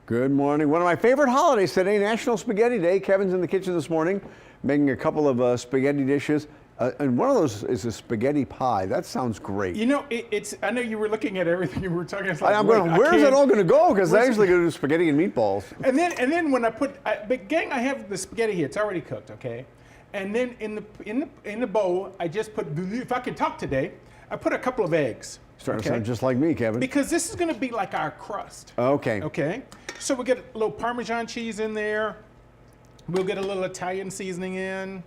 Good morning. One of my favorite holidays today, National Spaghetti Day. Kevin's in the kitchen this morning making a couple of spaghetti dishes. And one of those is a spaghetti pie. That sounds great. You know, I know you were looking at everything you were talking about. I'm going, where's it all going to go? Because I usually go to spaghetti and meatballs. And then when but gang, I have the spaghetti here. It's already cooked, okay? And then in the bowl, I just put, if I can talk today, I put a couple of eggs. Starting to sound just like me, Kevin. Because this is going to be like our crust. Okay. Okay. So we get a little Parmesan cheese in there. We'll get a little Italian seasoning in.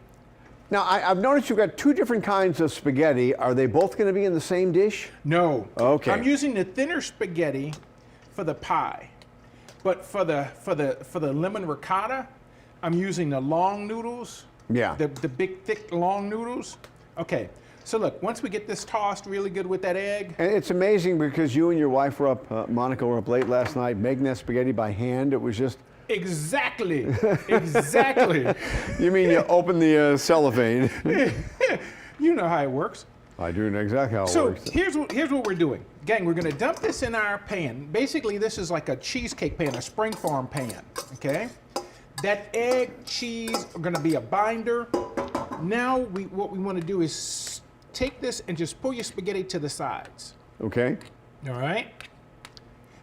Now, I've noticed you've got two different kinds of spaghetti. Are they both going to be in the same dish? No. Okay. I'm using the thinner spaghetti for the pie, but for the lemon ricotta, I'm using the long noodles. Yeah. The big, thick, long noodles. Okay. So look, once we get this tossed really good with that egg. And it's amazing because you and your wife were up, Monica were up late last night making that spaghetti by hand. It was just... Exactly. Exactly. You mean you open the cellophane? You know how it works. I do know exactly how it works. So here's what we're doing. Gang, we're going to dump this in our pan. Basically, this is like a cheesecake pan, a spring farm pan, okay? That egg, cheese are going to be a binder. Now, what we want to do is take this and just pull your spaghetti to the sides. Okay. All right?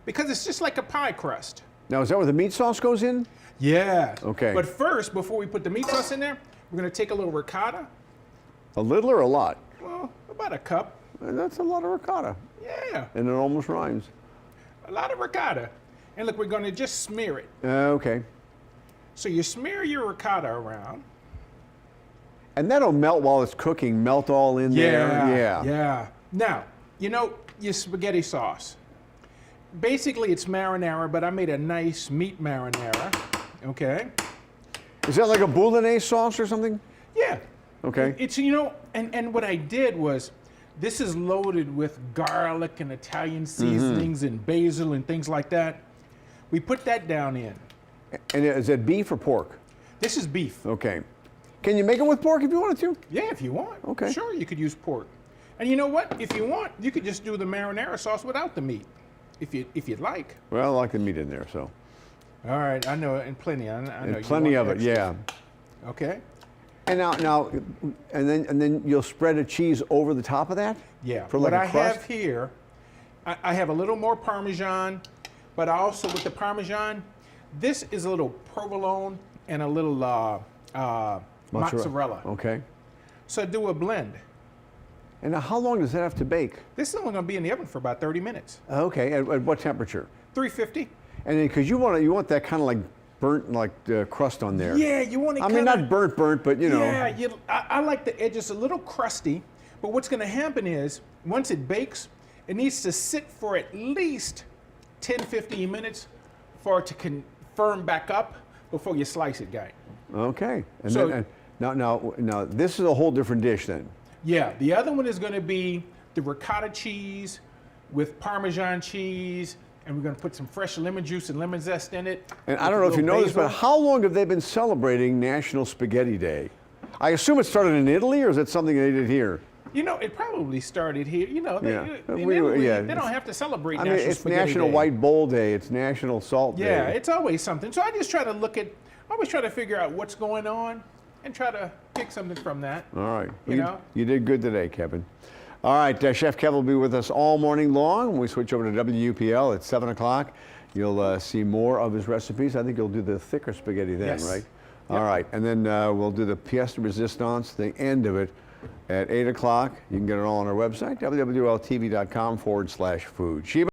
Because it's just like a pie crust. Now, is that where the meat sauce goes in? Yeah. Okay. But first, before we put the meat sauce in there, we're going to take a little ricotta. A little or a lot? Well, about a cup. And that's a lot of ricotta. Yeah. And it almost rhymes. A lot of ricotta. And look, we're going to just smear it. Okay. So you smear your ricotta around. And that'll melt while it's cooking, melt all in there. Yeah. Yeah. Now, you know, your spaghetti sauce. Basically, it's marinara, but I made a nice meat marinara. Okay. Is that like a bolognese sauce or something? Yeah. Okay. It's, you know, and what I did was, this is loaded with garlic and Italian seasonings and basil and things like that. We put that down in. And is it beef or pork? This is beef. Okay. Can you make it with pork if you wanted to? Yeah, if you want. Okay. Sure, you could use pork. And you know what? If you want, you could just do the marinara sauce without the meat, if you'd like. Well, I like the meat in there, so. All right, I know, and plenty. I know. And plenty of it, yeah. Okay. And now, and then you'll spread a cheese over the top of that? Yeah. For like what a I crust? have here, I have a little more Parmesan, but also with the Parmesan, this is a little provolone and a little mozzarella. Okay. So do a blend. And now, how long does that have to bake? This is only going to be in the oven for about 30 minutes. Okay. At what temperature? 350. And then, because you want that kind of like burnt crust on there. Yeah, you want it. I mean, not burnt, but you know. Yeah, I like the edges a little crusty. But what's going to happen is, once it bakes, it needs to sit for at least 10, 15 minutes for it to confirm back up before you slice it, guy. Okay. And So- then, now, this is a whole different dish then. Yeah, the other one is going to be the ricotta cheese with Parmesan cheese, and we're going to put some fresh lemon juice and lemon zest in it. And I don't know if you know this, but how long have they been celebrating National Spaghetti Day? I assume it started in Italy, or is it something they did here? You know, it probably started here. You know, Yeah. they don't have to celebrate National it's Spaghetti National Day. White Bowl Day. It's National Salt Day. Yeah, it's always something. So I just try to always try to figure out what's going on and try to pick something from that. All right. You You did good today, Kevin. All right, Chef Kev will be with us all morning long. When we switch over to WUPL at 7 o'clock, you'll see more of his recipes. I think you'll do the thicker spaghetti then, Yes. right? Yep. All right, and then we'll do the pièce de résistance, the end of it, at 8 o'clock. You can get it all on our website, wwltv.com/food. Sheba?